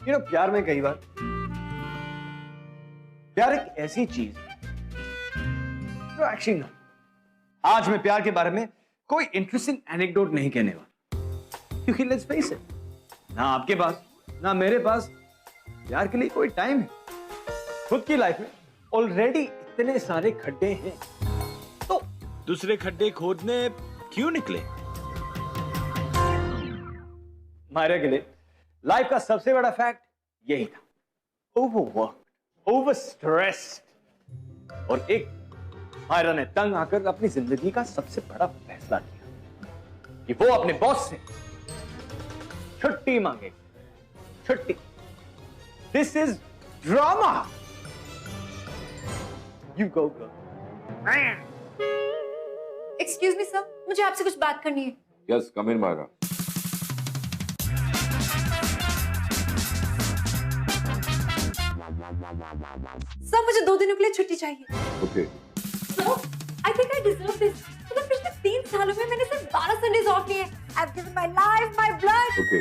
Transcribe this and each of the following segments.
प्यार में कई बार प्यार एक ऐसी चीज है जो एक्चुअली ना, आज मैं प्यार के बारे में कोई इंटरेस्टिंग एनेक्डोट नहीं कहने वाला, क्योंकि लेट्स फेस इट, ना आपके पास ना मेरे पास प्यार के लिए कोई टाइम है। खुद की लाइफ में ऑलरेडी इतने सारे खड्डे हैं, तो दूसरे खड्डे खोदने क्यों निकले? मायरा के लिए लाइफ का सबसे बड़ा फैक्ट यही था, ओवरवर्क, ओवर स्ट्रेस्ड। और एक मायरा ने तंग आकर अपनी जिंदगी का सबसे बड़ा फैसला किया कि वो अपने बॉस से छुट्टी मांगे। छुट्टी। This is drama. You go girl. Excuse me sir, मुझे आपसे कुछ बात करनी है। यस, कम इन मायरा। सर मुझे 2 दिनों के लिए छुट्टी चाहिए। Okay. Sir I think I deserve this. मतलब पिछले 3 सालों में मैंने सिर्फ 12 संडेज ऑफ लिए। I have given my life, my blood. Okay.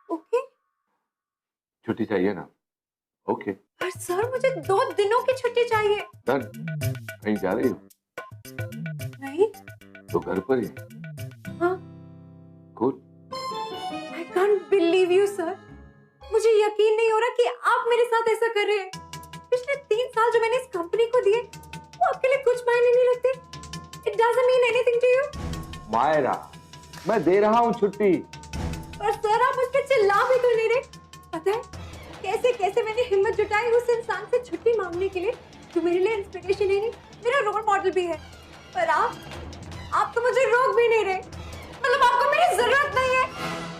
Okay? छुट्टी चाहिए ना? ओके। पर सर मुझे 2 दिनों की छुट्टी चाहिए। डन। कहीं जा रही हो? नहीं। तो घर पर ही? हाँ। Good. I can't believe you, sir. मुझे यकीन नहीं हो रहा कि आप मेरे साथ ऐसा कर रहे हैं। पिछले 3 साल जो मैंने इस कंपनी को दिए, वो आपके लिए कुछ मायने नहीं रखते। It doesn't mean anything to you. Myra, मैं दे रहा हूँ छुट्टी। पर सर आप मुझ पे चिल्ला भी तो नहीं रहे। पता है कैसे कैसे मैंने हिम्मत जुटाई उस इंसान से छुट्टी मांगने के लिए जो मेरे लिए इंस्पिरेशन ही नहीं, मेरा रोल मॉडल भी है। पर आप तो मुझे रोक भी नहीं रहे। मतलब आपको मेरी जरूरत नहीं है।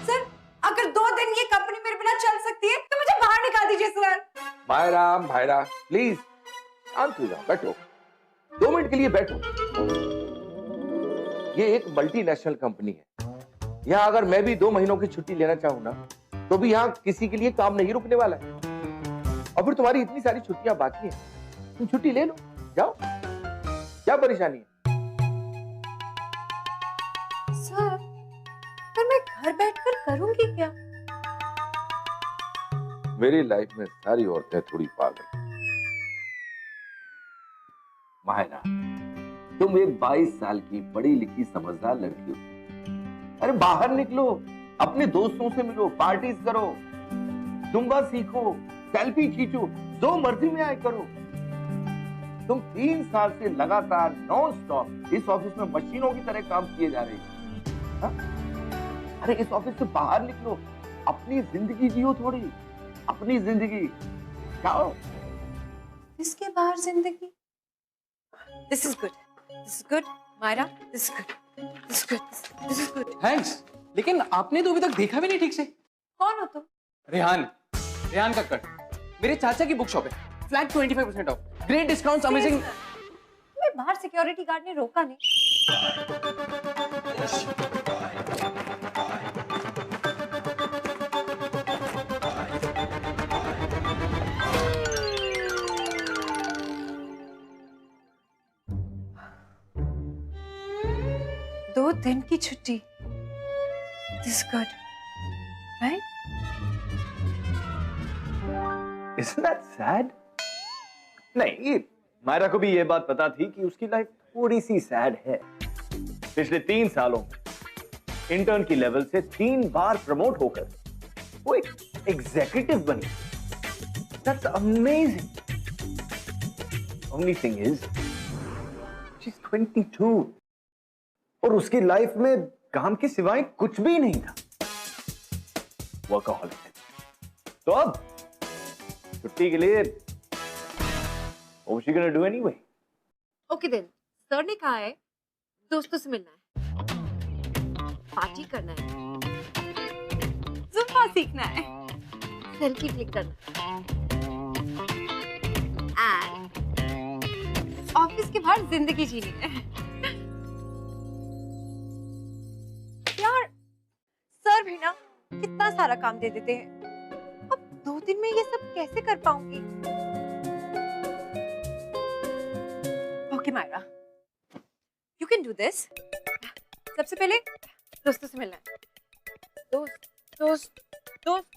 सर अगर 2 दिन ये कंपनी मेरे बिना चल सकती है तो मुझे बाहर निकाल दीजिए सर। मायरा प्लीज शांत हो जाओ, बैठो 2 मिनट के लिए बैठो। ये एक मल्टीनेशनल कंपनी है। यहाँ अगर मैं भी 2 महीनों की छुट्टी लेना चाहूँ ना, तो भी यहाँ किसी के लिए काम नहीं रुकने वाला है। और फिर तुम्हारी इतनी सारी छुट्टियां बाकी हैं, तुम छुट्टी ले लो, जाओ। क्या परेशानी है? सर पर मैं घर बैठकर करूंगी क्या? मेरी लाइफ में सारी औरतें थोड़ी पागल। मायरा, तुम एक 22 साल की पढ़ी लिखी समझदार लड़की हो। अरे बाहर निकलो, अपने दोस्तों से मिलो, पार्टीज करो, जुम्बा सीखो, सेल्फी खींचो, जो मर्जी में आए करो। तुम 3 साल से लगातार नॉन स्टॉप इस ऑफिस में मशीनों की तरह काम किए जा रहे हो। अरे इस ऑफिस से बाहर निकलो, अपनी जिंदगी जियो थोड़ी, अपनी जिंदगी जाओ। इसके बाहर जिंदगी। This is good, Myra. This is good. Thanks. लेकिन आपने तो अभी तक देखा भी नहीं ठीक से। कौन हो तुम? रेहान कक्कड़, मेरे चाचा की बुक शॉप है। Flat 25% of, great discounts, amazing. तुम्हें बाहर सिक्योरिटी गार्ड ने रोका नहीं? दो दिन की छुट्टी। This is good, right? Isn't that sad? नहीं, मायरा को भी ये बात पता थी कि उसकी लाइफ थोड़ी सी सैड है। पिछले 3 सालों में इंटर्न की लेवल से 3 बार प्रमोट होकर वो एक एग्जीक्यूटिव बनी। That's amazing. Only thing is, she's 22 और उसकी लाइफ में काम के सिवाय कुछ भी नहीं था। वर्कaholic। तो अब छुट्टी के लिए what was she gonna do anyway? Okay then, sir ने कहा है दोस्तों से मिलना है, पार्टी करना है, जुम्बा सीखना है, सेल्फी क्लिक करना है, एंड ऑफिस के बाहर जिंदगी जीनी है। यार सर भी ना कितना सारा काम दे देते हैं, अब 2 दिन में ये सब कैसे कर पाऊंगी? Okay Myra, you can do this. सबसे पहले दोस्तों से मिलना है। दोस्त दोस्त दोस्त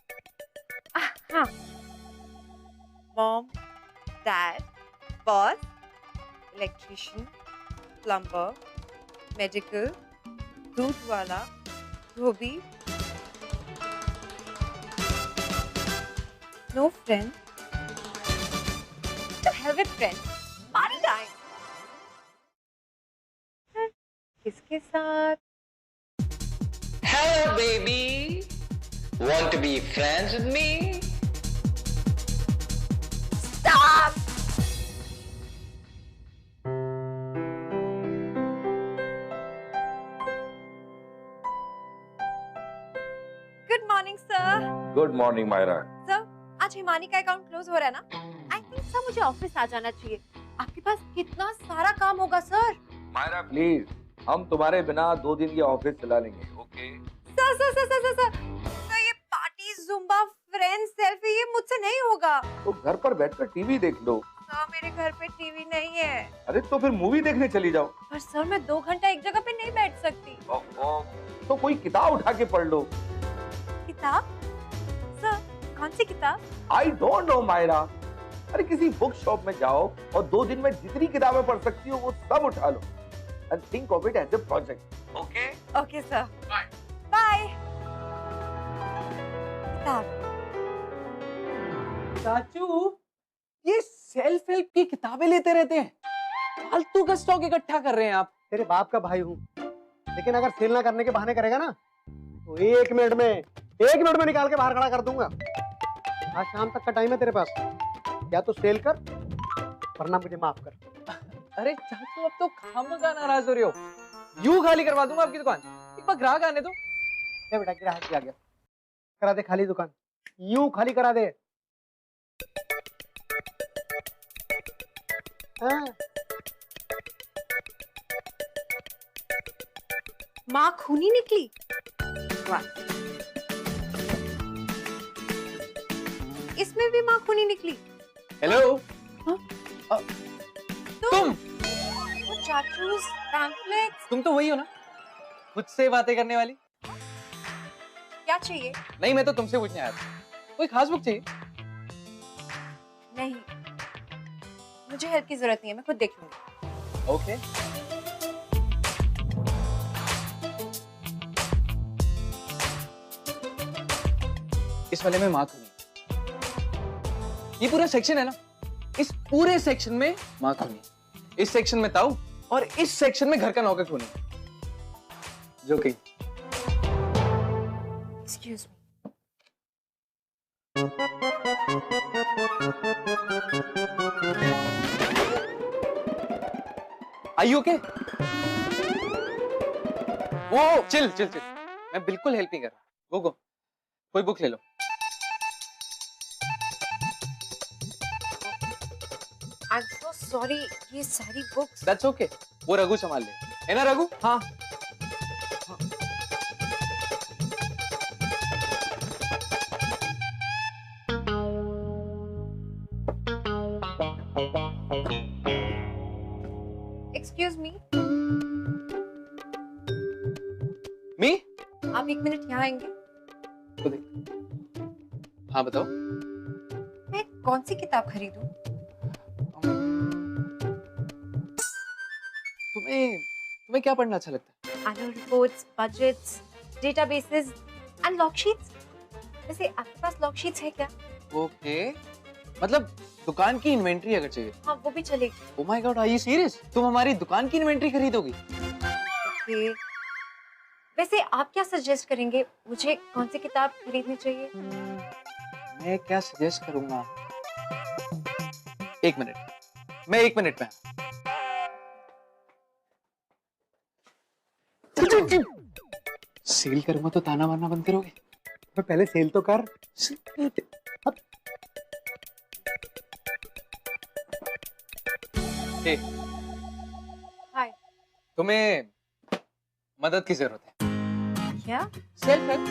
हाँ, mom, dad, boss, electrician, plumber, medical, दूध वाला, धोबी, no friend, the hell with friends, party time. किसके साथ? Hello, baby. Want to be friends with me? Stop! Good morning, sir. Good morning Myra. Sir, आज हिमानी का अकाउंट क्लोज हो रहा है ना? I think सर मुझे ऑफिस आ जाना चाहिए। आपके पास कितना सारा काम होगा सर। मायरा प्लीज, हम तुम्हारे बिना 2 दिन ये ऑफिस चला लेंगे, ओके? सर ये पार्टी, जुम्बा, फ्रेंड्स, सेल्फी ये मुझसे नहीं होगा। तो घर पर बैठकर टीवी देख लो। सर मेरे घर पे टीवी नहीं है। अरे तो फिर मूवी देखने चली जाओ। पर सर मैं 2 घंटा एक जगह पे नहीं बैठ सकती। तो कोई किताब उठा के पढ़ लो। किताब? सर कौन सी किताब? I don't know Myra. अरे किसी बुक शॉप में जाओ और 2 दिन में जितनी किताबें पढ़ सकती हो वो सब उठा लो। And think of it as a project, okay? Okay sir, bye. किताब? चाचू, ये सेल्फ हेल्प की किताबें लेते रहते हैं, फालतू का स्टॉक इकट्ठा कर रहे हैं आप। तेरे बाप का भाई हूँ, लेकिन अगर सेल ना करने के बहाने करेगा ना तो 1 मिनट में निकाल के बाहर खड़ा कर दूंगा। आज शाम तक का टाइम है तेरे पास, या तो सेल कर वरना मुझे माफ कर। अरे चाचू, अब तो खामखा नाराज हो रहे हो। यूं खाली करवा दूंगा आपकी दुकान, एक बार ग्राहक आने दो। ले बेटा, ग्राहक आ गया, करा दे खाली दुकान, यूं खाली करा दे। हाँ। माँ खूनी निकली। वाह। इसमें भी माँ खूनी निकली। हेलो। हाँ? तुम वो चाचूस, पैम्फलेट्स। तुम तो वही हो ना, खुद से बातें करने वाली। क्या चाहिए? नहीं, मैं तो तुमसे पूछने आया था। कोई खास बुक चाहिए? नहीं, मुझे हेल्प की जरूरत नहीं है, मैं खुद देख लूंगी। ओके। इस वाले में मार्क नहीं। ये पूरा सेक्शन है ना, इस पूरे सेक्शन में मार्क नहीं। इस सेक्शन में ताऊ और इस सेक्शन में घर का नौकर खूनी। जो कि excuse me. Are you okay? वो चिल चिल चिल, मैं बिल्कुल हेल्प नहीं कर रहा। गो कोई बुक ले लो। I'm so sorry, ये सारी बुक्स। That's okay, वो रघु संभाल ले, है ना रघु? हाँ। Excuse me. मी? आप 1 मिनट यहाँ आएंगे? तो देख। हाँ बताओ। मैं कौन सी किताब खरीदूं? तुम्हें क्या पढ़ना अच्छा लगता है? Annual reports, budgets, databases and log sheets। वैसे आपके पास log sheets है क्या? ओके, मतलब दुकान की इन्वेंट्री अगर चाहिए। हाँ वो भी चलेगी। Oh my God, are you serious? तुम हमारी दुकान की इन्वेंट्री खरीदोगी? Okay। वैसे आप क्या सजेस्ट करेंगे, मुझे कौन सी किताब खरीदनी चाहिए? मैं क्या सजेस्ट करूंगा? 1 मिनट, मैं 1 मिनट में। सेल करूंगा तो ताना मारना बंद करोगे? तो पहले सेल तो कर। हाय। तुम्हें मदद की जरूरत है क्या? Self help.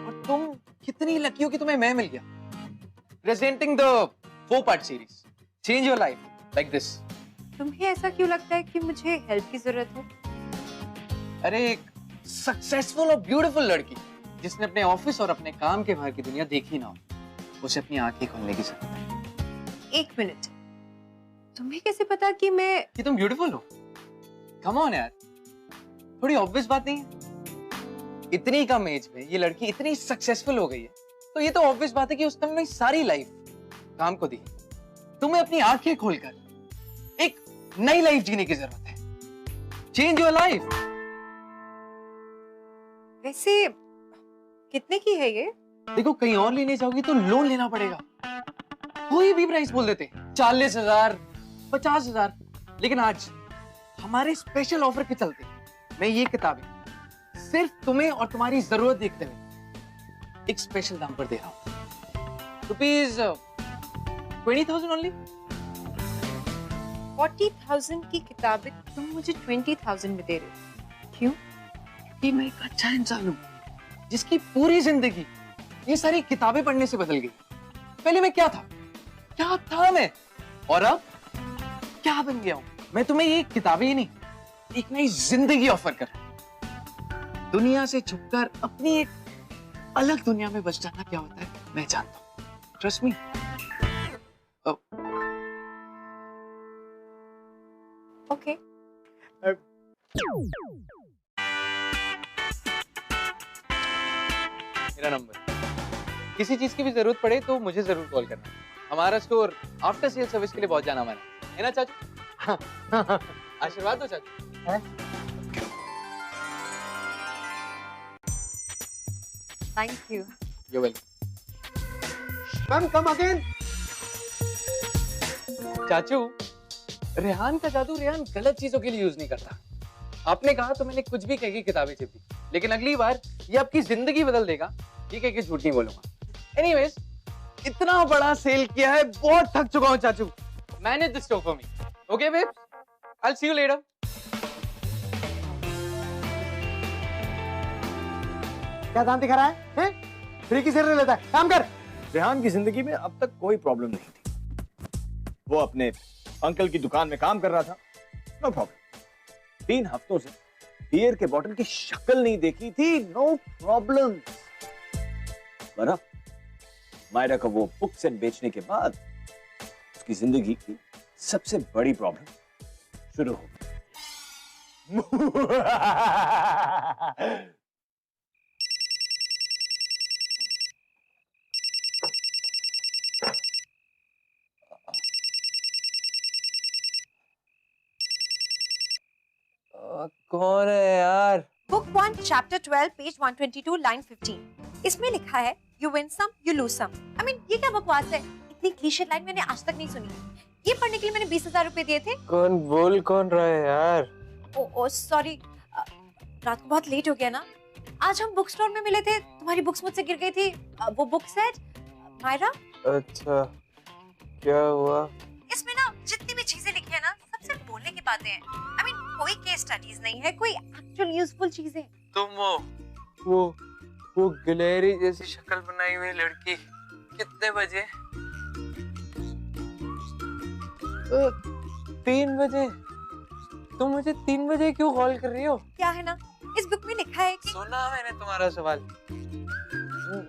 और तुम कितनी लकी हो कि तुम्हें मैं मिल गया। Presenting the 4-part series change your life like this. तुम्हें ऐसा क्यों लगता है कि मुझे हेल्प की जरूरत है? अरे एक सक्सेसफुल और ब्यूटीफुल लड़की जिसने अपने ऑफिस और अपने काम के बाहर की दुनिया देखी ना हो, उसे अपनी आंखें खोलने की जरूरत है। 1 मिनट, तुम्हें कैसे पता कि मैं कि तुम ब्यूटीफुल हो? कम ऑन यार, थोड़ी ऑब्वियस बात नहीं है? इतनी कम एज में ये लड़की इतनी सक्सेसफुल हो गई है, तो ये तो ऑब्वियस बात है कि उसने अपनी सारी लाइफ काम को दी। तुम्हें अपनी आंखें खोलकर एक नई लाइफ जीने की जरूरत है। Change your life. वैसे कितने की है ये? देखो, कहीं और लेने जाओगी तो लोन लेना पड़ेगा। कोई भी प्राइस बोल देते, 40,000, 50,000, लेकिन आज हमारे स्पेशल ऑफर के चलते मैं ये किताबें सिर्फ तुम्हें और तुम्हारी जरूरत देखते हुए एक स्पेशल दाम पर दे रहा हूं। Rupees 20,000 only. 40,000 की किताबें तुम मुझे 20,000 में दे रहे हो, क्यों? कि मैं एक अच्छा इंसान हूं जिसकी पूरी जिंदगी ये सारी किताबें पढ़ने से बदल गई। पहले मैं क्या था मैं, और अब क्या बन गया हूं? मैं तुम्हें ये किताबें ही नहीं, एक नई जिंदगी ऑफर कर रहा हूं। दुनिया से छुपकर अपनी एक अलग दुनिया में बच जाना क्या होता है मैं जानता हूं। Trust me. ओके। मेरा नंबर, किसी चीज की भी जरूरत पड़े तो मुझे जरूर कॉल करना। हमारा स्टोर आफ्टर सेल सर्विस के लिए बहुत जाना माना है ना चाचू? आशीर्वाद दो चाचू। Thank you. You welcome. Ma'am come again. चाचू, रेहान का जादू रेहान गलत चीजों के लिए यूज नहीं करता। आपने कहा तो मैंने कुछ भी कह के किताबें छेप दी, लेकिन अगली बार ये आपकी जिंदगी बदल देगा, ये कह के झूठ नहीं बोलूंगा। एनीवेज, इतना बड़ा सेल किया है, बहुत थक चुका हूं चाचू। Manage this store for me, okay babe? I will see you later. क्या दांत दिखा रहा है? हैं? फ्री की सैलरी लेता है, काम कर। रेहान की जिंदगी में अब तक कोई प्रॉब्लम नहीं थी। वो अपने अंकल की दुकान में काम कर रहा था, नो प्रॉब्लम। 3 हफ्तों से बियर के बॉटल की शक्ल नहीं देखी थी, नो प्रॉब्लम। पर अब मायरा को वो बुक सेट बेचने के बाद उसकी जिंदगी की सबसे बड़ी प्रॉब्लम शुरू हो गई। कौन है यार? Book 1 chapter 12 page 122 line 15। इसमें लिखा है you win some you lose some. I mean ये क्या बकवास है? इतनी क्लीशे लाइन मैंने आज तक नहीं सुनी। ये पढ़ने के लिए मैंने 20,000 रुपए दिए थे। कौन रहा है यार? ओ सॉरी, रात को बहुत लेट हो गया ना। आज हम बुक स्टोर में मिले थे, तुम्हारी बुक्स मुझसे गिर गई थी। वो बुक सेट मायरा। अच्छा, क्या हुआ? इसमें ना जितनी भी चीजें लिखी है ना, सबसे बोलने की बातें हैं। आई मीन कोई केस स्टडीज नहीं है, कोई एक्चुअल यूजफुल चीजें। तुम वो गिलहरी जैसी शक्ल बनाई हुई लड़की कितने बजे? 3 बजे। तुम मुझे 3 बजे क्यों कॉल कर रही हो? क्या है ना, इस बुक में लिखा है कि सुना मैंने तुम्हारा सवाल।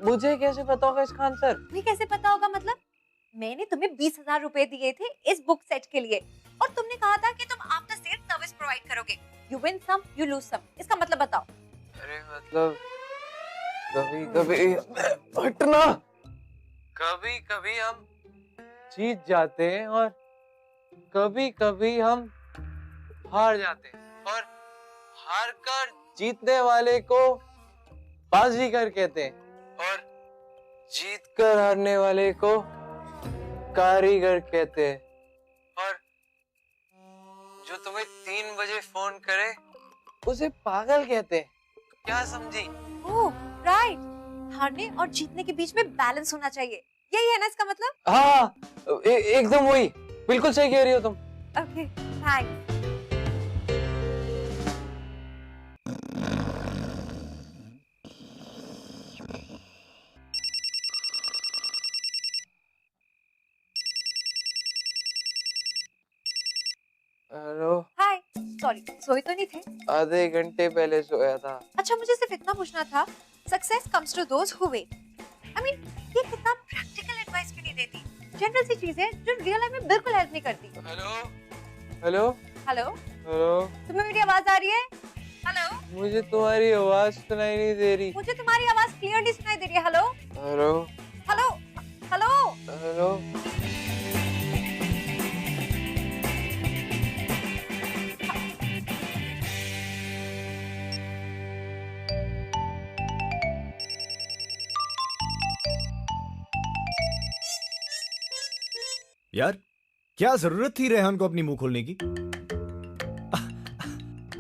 मुझे कैसे पता होगा इसका आंसर? तुम्हें कैसे पता होगा मतलब? मैंने तुम्हें 20,000 रुपए दिए थे इस बुक सेट के लिए, और तुमने कहा था कि तुम आफ्टर सेल सर्विस प्रोवाइड करोगे। You win some you lose some, इसका मतलब बताओ। अरे मतलब कभी हटना, कभी हम जीत जाते हैं और कभी हम हार जाते हैं, और हार कर जीतने वाले को बाजीगर कहते हैं, और जीत कर हारने वाले को कारीगर कहते हैं, और जो तुम्हें 3 बजे फोन करे उसे पागल कहते हैं। क्या समझी? ओह राइट, हारने और जीतने के बीच में बैलेंस होना चाहिए, यही है ना इसका मतलब? हाँ, एकदम वही, बिल्कुल सही कह रही हो तुम। Okay thanks. हेलो। हाय, सॉरी, सोए तो नहीं थे? आधे घंटे पहले सोया था। अच्छा, मुझे सिर्फ इतना पूछना था, success comes to those who wait. I mean, ये कितना प्रैक्टिकल एडवाइस क्यों नहीं देती? जनरल सी चीजें जो रियल लाइफ में बिल्कुल हेल्प नहीं करती। हेलो हेलो हेलो, हेलो, तुम्हें मेरी आवाज आ रही है? हेलो, मुझे तुम्हारी आवाज सुनाई नहीं दे रही। मुझे तुम्हारी आवाज क्लियरली सुनाई दे रही है। Hello hello hello hello. Hello. यार, क्या जरूरत थी रेहान को अपनी मुंह खोलने की?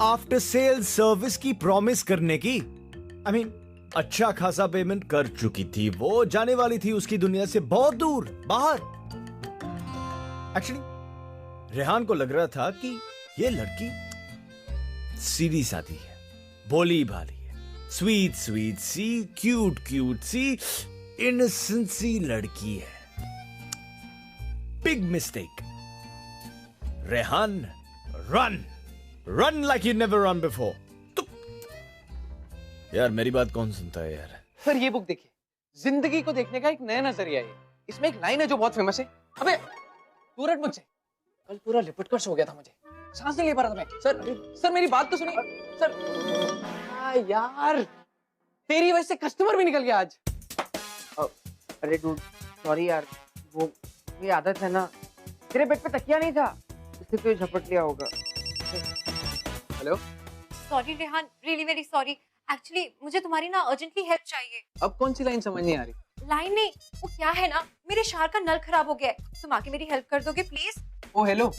आफ्टर सेल सर्विस की प्रॉमिस करने की। आई मीन, अच्छा खासा पेमेंट कर चुकी थी वो, जाने वाली थी उसकी दुनिया से बहुत दूर बाहर। एक्चुअली रेहान को लग रहा था कि ये लड़की सीधी सादी है, भोली भाली है, स्वीट स्वीट सी, क्यूट क्यूट सी, इनोसेंट सी लड़की है। Big mistake. Rehan, run run like you never run before. यार मेरी बात कौन सुनता है यार? सर ये बुक देखिए, जिंदगी को देखने का एक नया नजरिया है। इसमें एक लाइन है जो बहुत फेमस है। अबे तू रट मुझसे, कल पूरा लिपट कर सो गया था, मुझे सांस नहीं ले पा रहा था मैं। सर मेरी बात तो सुनिए सर। यार तेरी वजह से कस्टमर भी निकल गया आज। अरे डूड सॉरी यार, वो ये आदत है ना, तेरे बेड पे तकिया नहीं था इसलिए तो झपट लिया होगा। Hello, sorry Rehan, really very sorry. Actually मुझे तुम्हारी ना अर्जेंटली हेल्प चाहिए। अब कौन सी लाइन समझ नहीं आ रही? लाइन नहीं, वो क्या है ना, मेरे शार का नल खराब हो गया है, तुम आके मेरी हेल्प कर दोगे प्लीज? ओ हेलो,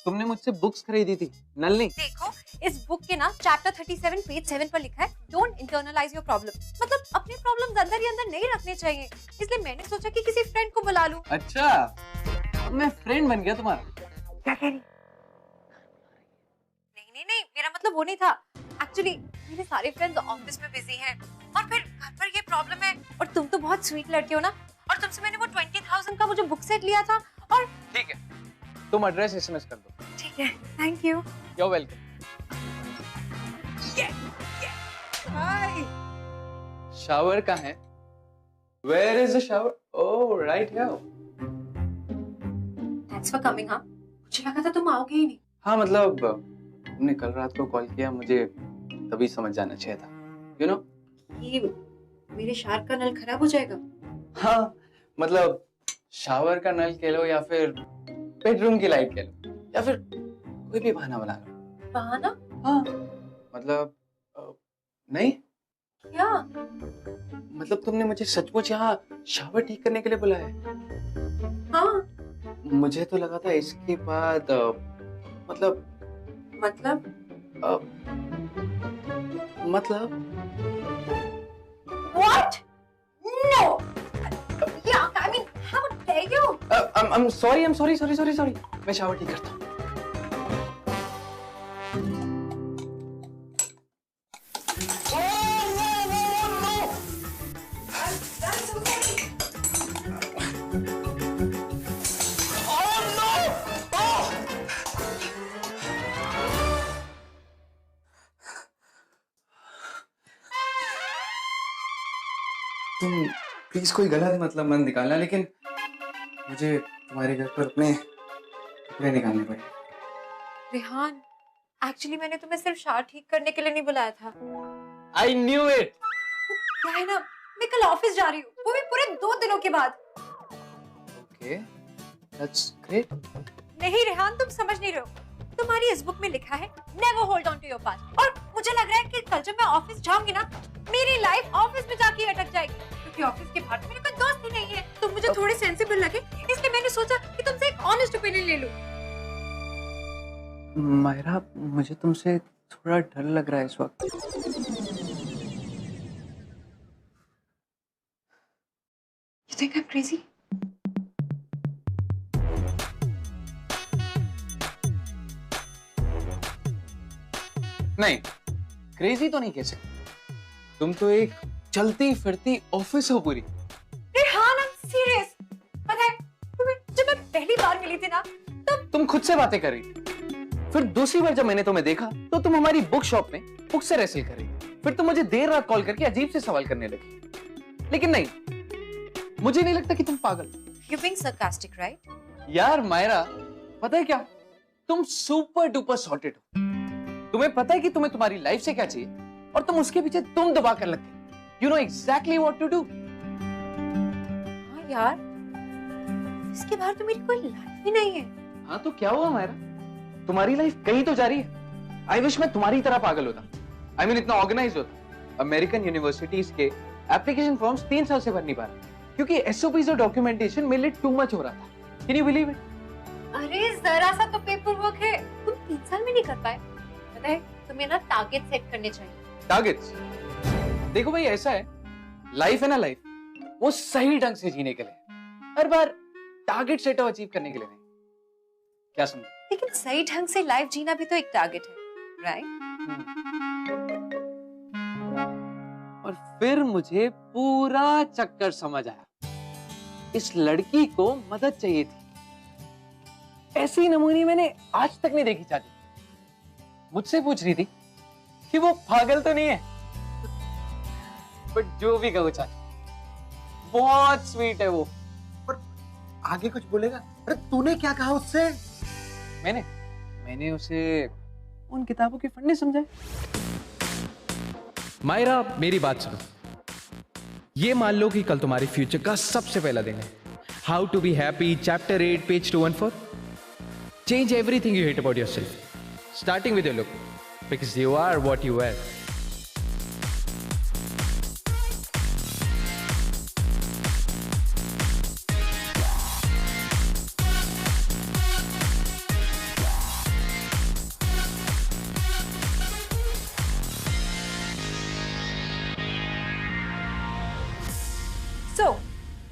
तुमने मुझसे बुक्स खरीदी थी, नल नहीं। देखो, इस बुक के ना चैप्टर 37 पेज 7 पर लिखा है, डोंट इंटरनलाइज योर प्रॉब्लम। मतलब अपने प्रॉब्लम्स अंदर ही अंदर नहीं रखने चाहिए। इसलिए मैंने सोचा कि किसी फ्रेंड को बुला लूं। अच्छा, अब मैं फ्रेंड बन गया तुम्हारा। क्या कह रही? नहीं, मेरा मतलब वो नहीं था। एक्चुअली मेरे सारे फ्रेंड्स ऑफिस में बिजी हैं और फिर घर पर ये प्रॉब्लम है, और तुम तो बहुत स्वीट लड़के हो ना, और तुमसे मैंने वो 20,000 का वो जो बुक सेट लिया था। और ठीक है, तुम एड्रेस एसएमएस कर दो। ठीक है, thank you. You are welcome. Shower कहाँ है? Where is the shower? Oh, right here. Thanks for coming. हाँ, मुझे लगा था तुम आओगे ही नहीं। हाँ मतलब तुमने कल रात को कॉल किया, मुझे तभी समझ जाना चाहिए था, यू नो। ये मेरे शार का नल खराब हो जाएगा। हाँ मतलब शावर का नल कह लो, या फिर बेडरूम की लाइट कह लो, या फिर कोई भी बहाना बना लो। बहाना? हाँ मतलब नहीं, क्या? मतलब तुमने मुझे सचमुच यहाँ शावर ठीक करने के लिए बुलाया है? हाँ। मुझे तो लगा था इसके बाद मतलब What? No. Yeah, I mean, how dare you? I'm sorry. मैं शावर ठीक करता हूँ। तुम प्लीज कोई गलत मतलब मत निकालना, लेकिन मुझे तुम्हारे घर पर अपने कपड़े निकालने पड़े। रेहान, एक्चुअली मैंने तुम्हें सिर्फ शार ठीक करने के लिए नहीं बुलाया था। I knew it. क्या है ना, मैं कल ऑफिस जा रही हूँ, वो भी पूरे 2 दिनों के बाद। Okay, that's great. नहीं रेहान, तुम समझ नहीं रहे हो। तुम्हारी इस बुक में लिखा है never hold on to your past, और मुझे लग रहा है कि कल जब मैं ऑफिस जाऊंगी ना, मेरी लाइफ ऑफिस में जाके अटक जाएगी, क्योंकि ऑफिस के बाहर मेरे कोई दोस्त ही नहीं है। तुम मुझे थोड़े सेंसिबल लगे, इसलिए मैंने सोचा कि तुमसे एक ऑनेस्ट ओपिनियन ले लूं। मायरा, मुझे तुमसे थोड़ा डर लग रहा है इस वक्त। You think I'm crazy? नहीं, क्रेजी तो नहीं कह सकते। तुम तो एक चलती फिरती ऑफिस हो पूरी। Rehan, I'm serious। पता है तुम्हें, जब मैं पहली बार मिली थी ना, तब तुम खुद से बातें कर रही थी। फिर दूसरी बार जब मैंने तुम्हें देखा तो तुम हमारी बुक शॉप में बुक से रेसिल कर रही थी। फिर तुम मुझे देर रात कॉल करके अजीब से सवाल करने लगी। लेकिन नहीं, मुझे नहीं लगता कि तुम पागल। You're being sarcastic, right? यार मायरा, पता है क्या, तुम सुपर डुपर सॉर्टेड हो। तुम्हें पता है कि तुम्हें तुम्हारी लाइफ से क्या चाहिए और तुम उसके पीछे तुम दबा कर लगते। You know exactly what to do. हाँ यार, इसके बाहर तो मेरी कोई लाइफ ही नहीं है। हाँ तो क्या हुआ मायरा, तुम्हारी लाइफ कहीं तो जा रही है। आई विश मैं तुम्हारी तरह पागल होता। I mean, इतना ऑर्गेनाइज होता। अमेरिकन यूनिवर्सिटीज के एप्लीकेशन फॉर्म्स 3 साल से भर नहीं पा रहा क्योंकि एसओपीज और डॉक्यूमेंटेशन मेरे लिए टू मच हो रहा था। Can you believe it? अरे जरा सा तो पेपर वर्क है, तुम 3 साल में नहीं कर पाए। पता है, तुम्हें ना टारगेट सेट करने चाहिए। टारगेट्स? देखो भाई, ऐसा है, लाइफ है ना, लाइफ वो सही ढंग से जीने के लिए, हर बार टारगेट सेट अचीव करने के लिए नहीं। क्या समझे? लेकिन सही ढंग से लाइफ जीना भी तो एक टारगेट है, राइट? और फिर मुझे पूरा चक्कर समझ आया। इस लड़की को मदद चाहिए थी। ऐसी नमूनी मैंने आज तक नहीं देखी चाची। मुझसे पूछ रही थी कि वो पागल तो नहीं है, बट जो भी कहो चाची, बहुत स्वीट है वो। आगे कुछ बोलेगा? अरे तूने क्या कहा उससे? मैंने उसे उन किताबों के फंडे समझाए। मायरा, मेरी बात सुनो। ये मान लो कि कल तुम्हारे फ्यूचर का सबसे पहला दिन है। How to be happy, chapter 8, page 214। Change everything you hate about yourself, starting with your look, because you are what you wear. So,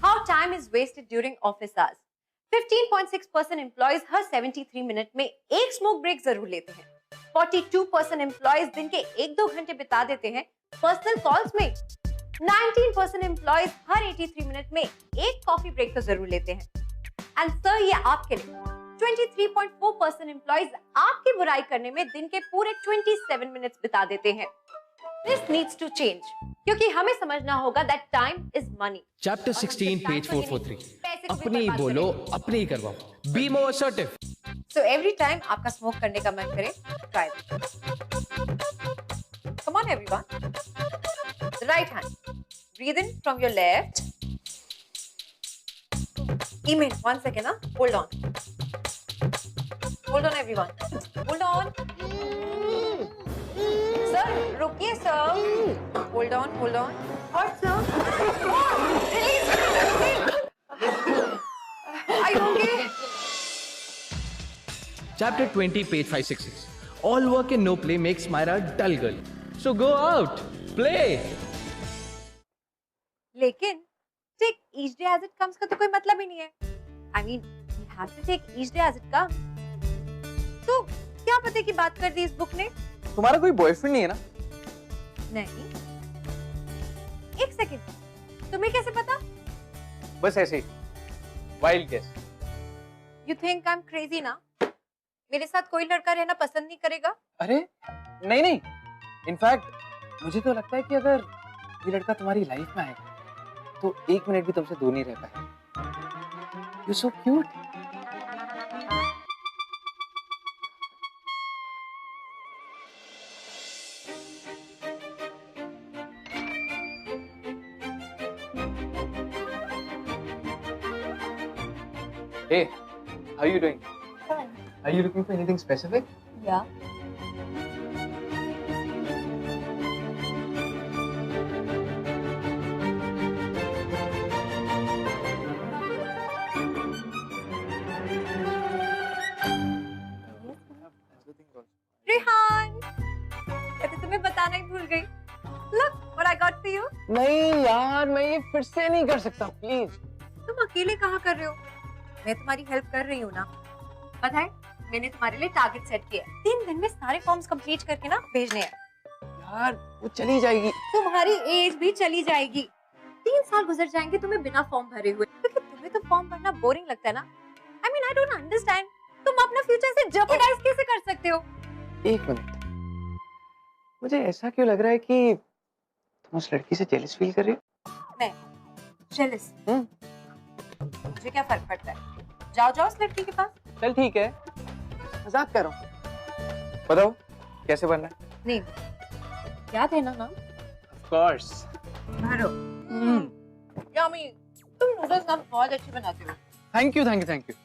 how time is wasted during office hours? 15.6% employees her 73 minute में एक smoke break जरूर लेते हैं। 42% employees दिन के 1-2 घंटे बिता देते हैं पर्सनल कॉल्स में। 19% employees हर 83 मिनट में एक कॉफी ब्रेक तो जरूर लेते हैं। एंड सर, ये आपके लिए 23.4% employees आपकी बुराई करने में दिन के पूरे 27 मिनट्स बिता देते हैं। This needs to change, क्योंकि हमें समझना होगा that time is money. Chapter 16, page 443। अपनी ही बोलो, अपनी ही करवाओ। Be more assertive. So every time आपका स्मोक करने का मन करे, try it. Come on everyone. The right hand. Breathe in from your left. Email, 1 second, huh? Hold on. Hold on everyone. Hold on. Sir रुकिए sir, hold on और sir release. Are you okay? Chapter 20, page 566. All work and no play makes Myra a dull girl. So go out, play. लेकिन take each day as it comes का तो कोई मतलब ही नहीं है। I mean, we have to take each day as it comes. तो क्या पते की बात कर दी इस बुक ने? तुम्हारा कोई बॉयफ्रेंड नहीं है ना? नहीं। एक सेकंड, तुम्हें कैसे पता? बस ऐसे ही, wild guess. You think I'm crazy ना? मेरे साथ कोई लड़का रहना पसंद नहीं करेगा? अरे नहीं, इनफैक्ट मुझे तो लगता है कि अगर ये लड़का तुम्हारी लाइफ में आएगा तो 1 मिनट भी तुमसे दूर नहीं रह पाएगा। You're so cute. Hey, how are you doing? Fine. Are you looking for anything specific? Yeah. Rehan, तुम्हें बताना ही भूल गई। Look what I got for you. नहीं यार, मैं ये फिर से नहीं कर सकता, प्लीज। तुम अकेले कहाँ कर रहे हो? मैं तुम्हारी हेल्प कर रही हूँ ना। पता है, मैंने तुम्हारे लिए टारगेट सेट किया है। 3 दिन में सारे फॉर्म्स कंप्लीट करके ना भेजने हैं। यार वो चली जाएगी। तुम्हारी एज भी चली जाएगी। 3 साल गुजर जाएंगे तुम्हें बिना फॉर्म भरे हुए, क्योंकि तुम्हें तो फॉर्म भरना बोरिंग लगता है ना। I mean, I don't understand. तुम अपना फ्यूचर से जेपरडाइज कैसे कर सकते हो? एक मिनट, मुझे ऐसा क्यों लग रहा है कि तुम उस लड़की से जेलस फील कर रही हो? मैं जेलस? मुझे क्या फर्क पड़ता है? जाओ जाओ उस लड़की के पास। चल ठीक है, मजाक कर रहा हूँ। बताओ कैसे बनना है? नहीं, याद है ना नाम? Of course. भरो। यामी, तुम नूडल्स ना बहुत अच्छे बनाते हो। Thank you thank you thank you.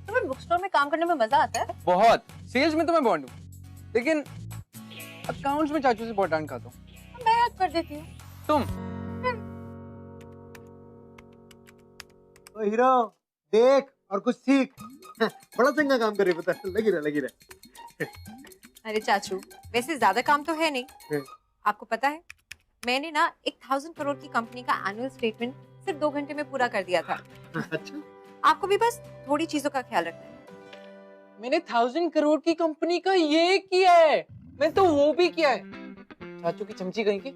तुम्हें बुक स्टोर में काम करने में मजा आता है? बहुत। सेल्स में तो मैं बॉन्ड हूँ, लेकिन अकाउंट्स में चाचू से बहुत डांट खाता हूँ। मैं हेल्प कर देती हूँ। तुम? ओ हीरो, देख और कुछ सीख। बड़ा चंगा काम कर रही है, पता लगी रहा। अरे चाचू, वैसे ज्यादा काम तो है नहीं। आपको पता है, मैंने ना 1000 करोड़ की कंपनी का एनुअल स्टेटमेंट सिर्फ 2 घंटे में पूरा कर दिया था। अच्छा, आपको भी बस थोड़ी चीजों का ख्याल रखना है। मैंने 1000 करोड़ की कंपनी का ये किया है, मैं तो वो भी किया है। चाचू की चमची कहीं की।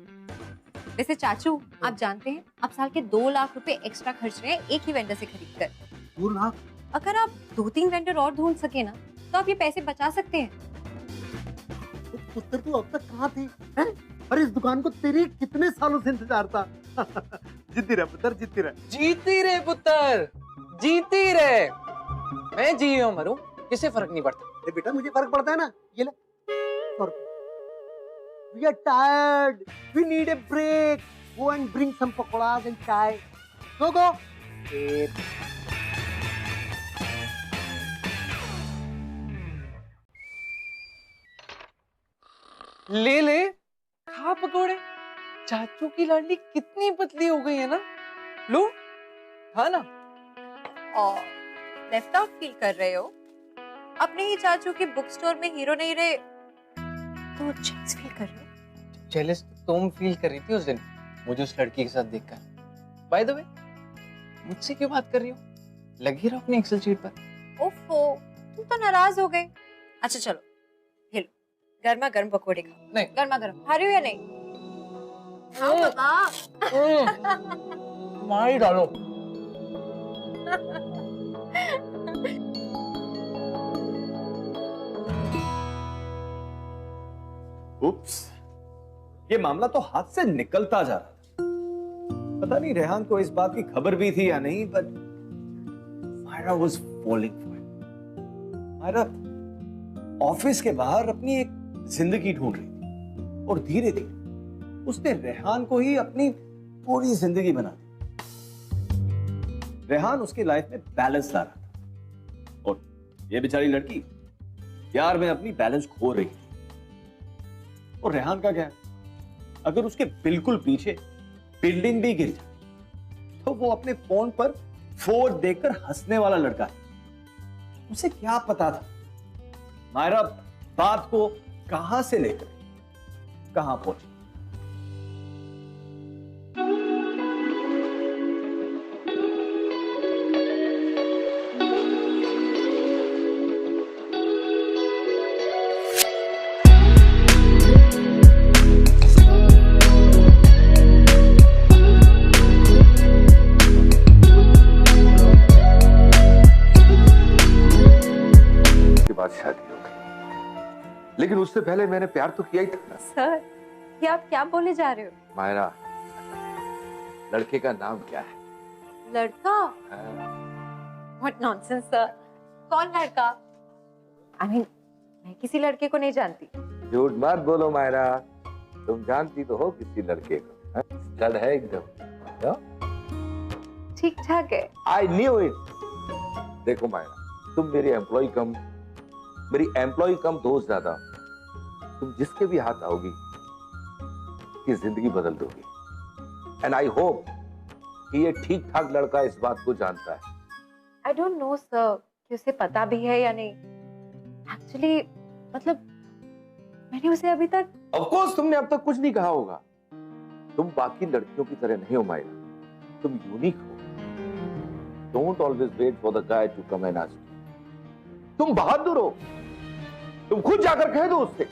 वैसे चाचू, आप जानते हैं आप साल के 2 लाख रुपए एक्स्ट्रा खर्च रहे हैं एक ही वेंडर से खरीद कर। 2 लाख? अगर आप 2-3 वेंडर और ढूंढ सके ना, तो आप ये पैसे बचा सकते हैं। पुत्र तू अब तक कहाँ थी? हैं? अरे इस दुकान को तेरे कितने सालों से इंतजार था। जीती रहे पुत्र, जीती रहे। जीती रहे पुत्र, जीती रहे। मैं जी हूँ मरूं, किसे फर्क नहीं पड़ता। अरे बेटा मुझे फर्क पड़ता है ना, ये ले 100 रुपए। We are tired. We need a break. Go and bring some pakoras and chai. Go. ले खा पकोड़े। चाचू की लाडली कितनी पतली हो गई है ना। लो खा ना। और लेफ्ट आउट फील कर रहे हो? अपने ही चाचू के बुक स्टोर में हीरो नहीं रहे तो जेलस फील कर रहे हो? जेलस तुम फील कर रही थी उस दिन मुझे उस लड़की के साथ देखकर। बाय द वे, मुझसे क्यों बात कर रही हो? लगी रहो अपनी एक्सेल शीट पर। ओफो, तुम तो नाराज हो गए। अच्छा चलो, ये लो गर्मा गर्म पकोड़े खाओ। नहीं, गर्मा गर्म खा रही हो या नहीं? खाओ बाबा। मार डालो। उप्स, ये मामला तो हाथ से निकलता जा रहा था। पता नहीं रेहान को इस बात की खबर भी थी या नहीं, but Myra was falling for him. Myra office के बाहर अपनी एक जिंदगी ढूंढ रही थी और धीरे धीरे उसने रेहान को ही अपनी पूरी जिंदगी बना दी। रेहान उसकी लाइफ में बैलेंस ला रहा था और ये बेचारी लड़की प्यार में अपनी बैलेंस खो रही थी। और रेहान का क्या है, अगर उसके बिल्कुल पीछे बिल्डिंग भी गिर जाए तो वो अपने फोन पर 4 देखकर हंसने वाला लड़का है। उसे क्या पता था मायरा बात को कहां से लेकर कहां पहुंची। शादी हो गई, लेकिन उससे पहले मैंने प्यार तो किया ही था। सर, ये आप क्या बोले जा रहे हो? मायरा, लड़के का नाम क्या है? लड़का? What nonsense सर, कौन लड़का? I mean, मैं किसी लड़के को नहीं जानती। झूठ मत बोलो मायरा, तुम जानती तो हो किसी लड़के को। स्टड है एकदम, ठीक ठाक है। I knew it। देखो मायरा, तुम मेरी एम्प्लॉय कम दोस्त ज्यादा। तुम जिसके भी हाथ आओगी की जिंदगी बदल दोगी। एंड आई होप कि ये ठीक ठाक लड़का इस बात को जानता है। आई डोंट नो सर कि उसे पता भी है या नहीं। एक्चुअली मतलब मैंने उसे अभी तक। ऑफ कोर्स तुमने अब तक कुछ नहीं कहा होगा। तुम बाकी लड़कियों की तरह नहीं हो मायरा, तुम यूनिक हो। Don't always wait for the guy to come and ask. तुम बहादुर हो, तुम खुद जाकर कह दो उससे।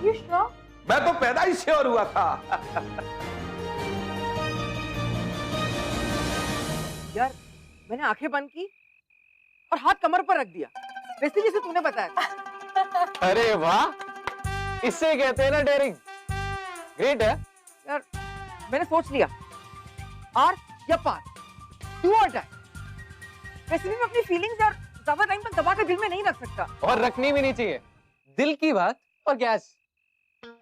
You sure? मैं तो पैदा ही श्योर हुआ था। यार मैंने आंखें बंद की और हाथ कमर पर रख दिया, वैसे जैसे तूने बताया। अरे वाह, इससे कहते हैं ना डेयरिंग। ग्रेट है यार, मैंने सोच लिया, आर या पार, डू और डाई। वैसे भी मैं अपनी फीलिंग्स यार ज्यादा टाइम तक दबा के दिल में नहीं रख सकता। और रखनी भी नहीं चाहिए। दिल की बात और गैस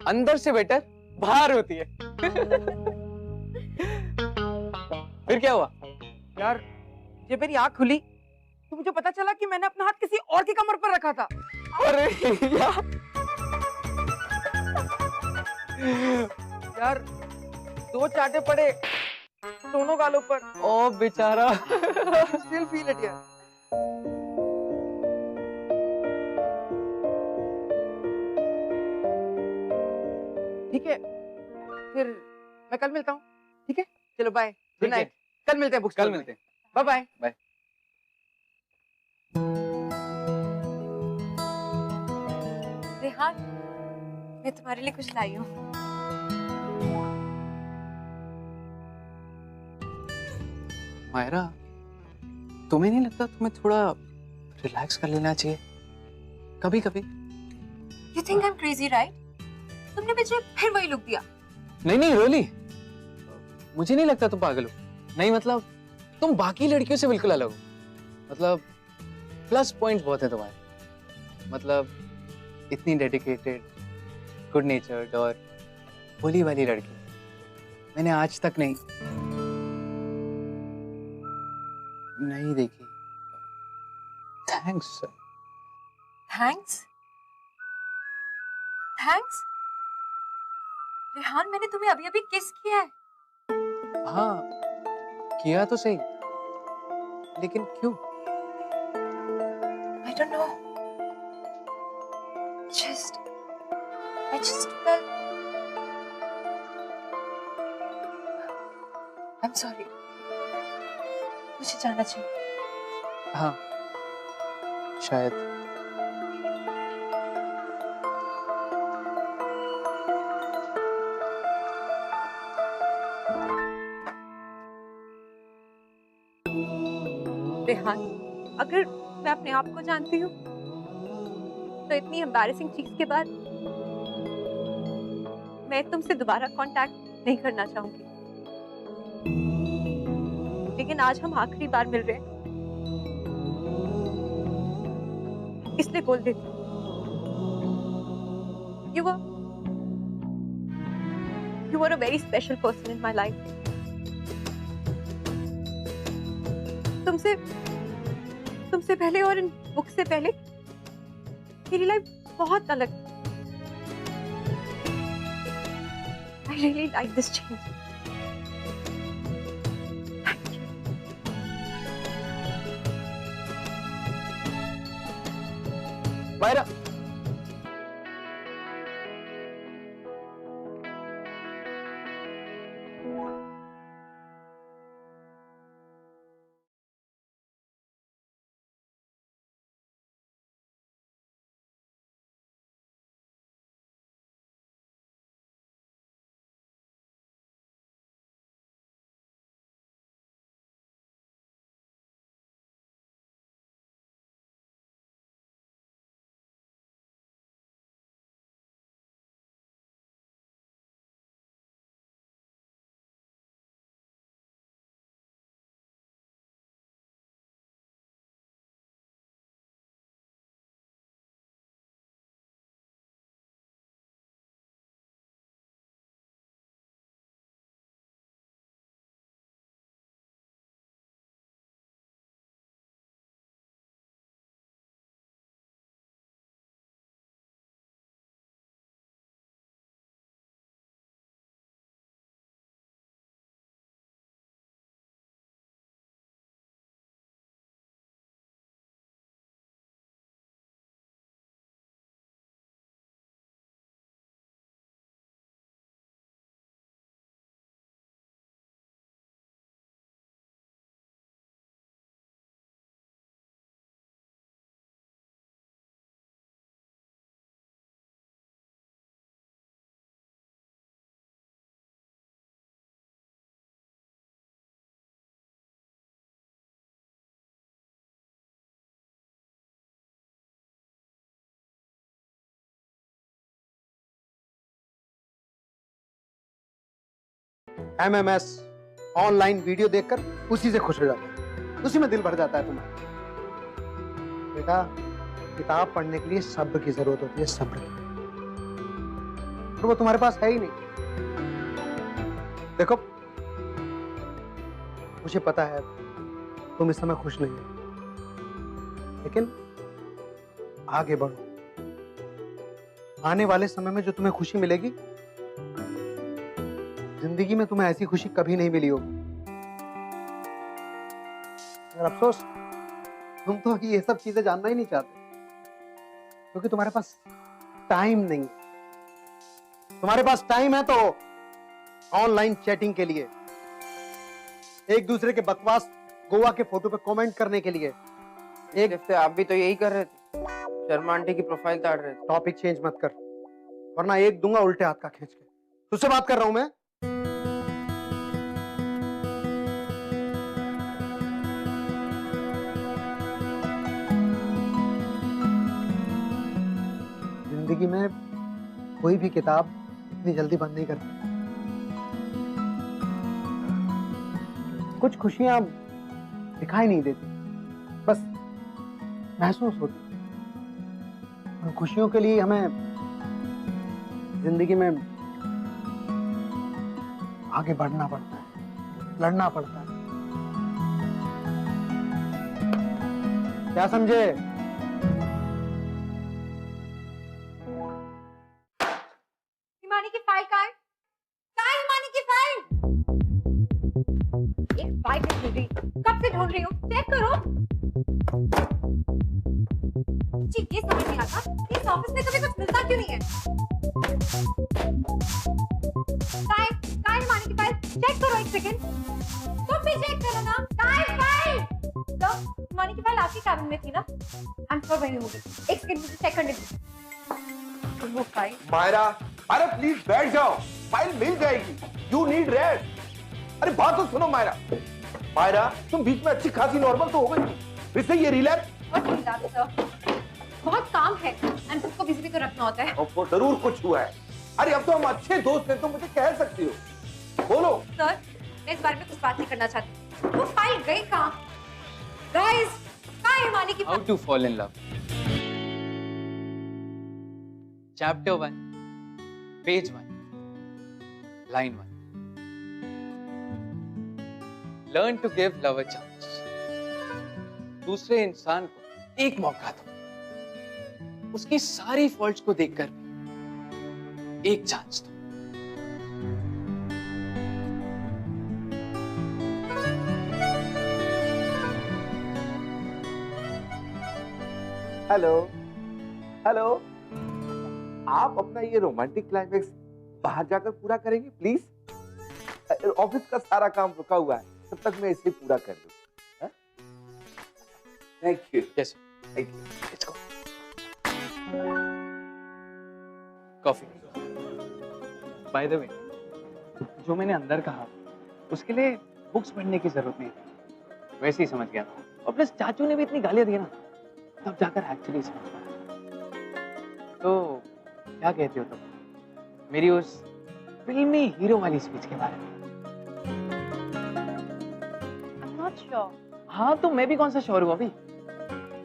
अंदर से बेटर बाहर होती है। फिर क्या हुआ? यार जब मेरी आंख खुली तो मुझे पता चला कि मैंने अपना हाथ किसी और की कमर पर रखा था। अरे यार, यार 2 चाटे पड़े दोनों गालों पर। ओ बेचारा। स्टिल फील इट यार। ठीक है, फिर मैं कल मिलता हूँ। ठीक है, चलो बाय, गुड नाइट। कल मिलते हैं बुक्स, कल मिलते हैं। Bye bye bye. रेहान, मैं तुम्हारे लिए कुछ लाई हूँ। मायरा, तुम्हें नहीं लगता तुम्हें थोड़ा रिलैक्स कर लेना चाहिए कभी कभी? You think I'm crazy, right? तुमने मुझे फिर वही लुक दिया। नहीं नहीं रोली, मुझे नहीं लगता तुम पागल हो। नहीं मतलब तुम बाकी लड़कियों से बिल्कुल अलग हो। मतलब प्लस पॉइंट्स बहुत है तुम्हारे। मतलब इतनी डेडिकेटेड, गुड नेचर्ड और भोली वाली लड़की मैंने आज तक नहीं देखी। Thanks sir. Thanks? Thanks? Rehan, मैंने तुम्हें अभी अभी किस किया है। हाँ किया तो सही, लेकिन क्यों? I don't know. I just felt. I'm sorry. मुझे जाना चाहिए। हाँ शायद। रेहान, अगर मैं अपने आप को जानती हूँ तो इतनी एम्बैरेसिंग चीज के बाद मैं तुमसे दोबारा कांटेक्ट नहीं करना चाहूंगी। लेकिन आज हम आखिरी बार मिल रहे हैं, इसलिए बोल देती हूँ। You were a very special person in my life. तुमसे पहले और इन बुक से पहले मेरी लाइफ बहुत अलग। I really like this change. Thank you. Myra, MMS online video देखकर उसी से खुश हो जाते हो, उसी में दिल भर जाता है तुम्हारा। बेटा, किताब पढ़ने के लिए सब्र की जरूरत होती है, सब्र की, और वो तुम्हारे पास है ही नहीं। देखो, मुझे पता है तुम इस समय खुश नहीं हो, लेकिन आगे बढ़ो। आने वाले समय में जो तुम्हें खुशी मिलेगी, जिंदगी में तुम्हें ऐसी खुशी कभी नहीं मिली होगी। और अफसोस, तुम तो ये सब चीजें जानना ही नहीं चाहते, क्योंकि तुम्हारे पास टाइम नहीं। तुम्हारे पास टाइम है तो ऑनलाइन चैटिंग के लिए, एक दूसरे के बकवास गोवा के फोटो पे कमेंट करने के लिए। एक हफ्ते आप भी तो यही कर रहे थे, शर्मा आंटी की प्रोफाइल ताड़ रहे थे। टॉपिक चेंज मत कर, वरना एक दूंगा उल्टे हाथ का खींच के। तुझसे बात कर रहा हूं मैं। जिंदगी में कोई भी किताब इतनी जल्दी बंद नहीं करती। कुछ खुशियां दिखाई नहीं देती, बस महसूस होती। उन खुशियों के लिए हमें जिंदगी में आगे बढ़ना पड़ता है, लड़ना पड़ता है। क्या समझे? हिमानी की फाइल कहाँ है? कहाँ है हिमानी की फाइल? एक फाइल नहीं ढूंढ रही, कब से ढूंढ रही हूँ, चेक करो। जी, ये समझ नहीं आता, इस ऑफिस में कभी कुछ मिलता क्यों नहीं है? कहाँ है हिमानी की फाइल? चेक करो एक सेकंड। तुम भी चेक करो ना, कहाँ है फाइल? तो हिमानी की फाइल आपकी कैबिन में थी ना? आई एम श्योर वही होगी। एक सेकंड मुझे चेक करने दो। वो फाइल मायरा, अरे प्लीज बैठ जाओ, फाइल मिल जाएगी। You need rest. अरे बात तो सुनो मायरा। मायरा, तुम बीच में अच्छी खासी नॉर्मल तो हो गई, फिर से ये रिलैप्स। बहुत काम है, एंड सबको बिजी भी तो रखना होता है। वो जरूर कुछ हुआ है। अरे अब तो हम अच्छे दोस्त हैं, तो मुझे कह सकती हो, बोलो। सर, मैं इस बारे में कुछ बात नहीं करना चाहती। वो फाइल गई कहाँ? गाइस, कहाँ है हिमानी की? How to fall in love. Chapter 1, page 1, line 1. Learn to give love a chance. दूसरे इंसान को एक मौका दो, उसकी सारी फॉल्ट्स को देखकर भी एक चांस दो। हेलो हेलो, आप अपना ये रोमांटिक क्लाइमेक्स बाहर जाकर पूरा करेंगे प्लीज? ऑफिस का सारा काम रुका हुआ है, तब तक मैं इसे पूरा कर दूं। Thank you. Yes, thank you. let's go. Coffee. By the way, जो मैंने अंदर कहा उसके लिए बुक्स पढ़ने की जरूरत नहीं थी, वैसे ही समझ गया था। और प्लस चाचू ने भी इतनी गालियां दी ना, तब जाकर एक्चुअली समझ पाया। तो क्या कहते हो तुम मेरी उस फिल्मी हीरो वाली स्पीच के बारे में? I'm not sure. हाँ, तो मैं भी कौन सा श्योर हूँ अभी।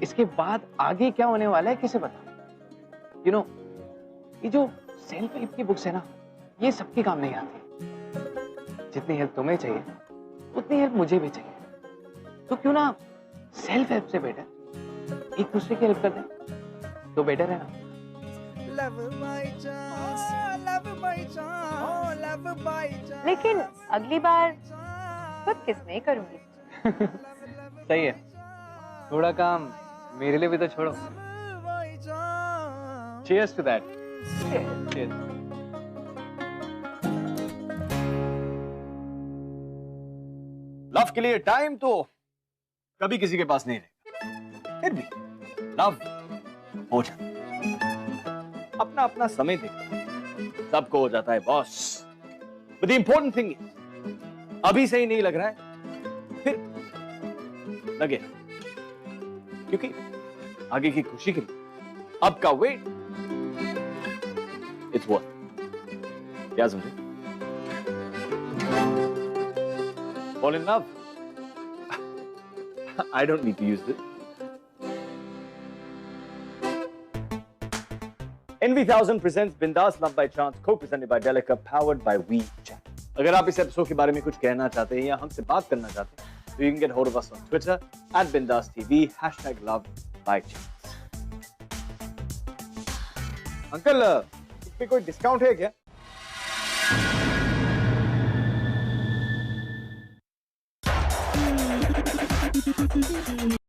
इसके बाद आगे क्या होने वाला है किसे पता। यू नो, ये जो सेल्फ हेल्प की बुक्स है ना, ये सबके काम नहीं आती। जितनी हेल्प तुम्हें चाहिए उतनी हेल्प मुझे भी चाहिए, तो क्यों ना सेल्फ हेल्प से बेटर एक दूसरे की हेल्प कर दें, तो बेटर है ना। लेकिन अगली बार खुद किसमें करूंगी। सही है, थोड़ा काम मेरे लिए भी तो छोड़ो। Cheers to that. Cheers. Love के लिए टाइम तो कभी किसी के पास नहीं रहेगा, फिर भी लव हो जाता है। अपना अपना समय देखो, सबको हो जाता है boss. But the important thing is, अभी से ही नहीं लग रहा है, फिर लगे, क्योंकि आगे की खुशी के लिए अब का वेट इट्स वर्थ। क्या समझे? Fall in love? I don't need to use this. NV1000 presents Bindas Love by Chance, co-presented by Delica, powered by WeChat. अगर आप इस एपिसोड के बारे में कुछ कहना चाहते हैं या हमसे बात करना चाहते हैं, तो you can get hold of us on Twitter @BindasTV #LoveByChance. Uncle, इस पे कोई डिस्काउंट है क्या?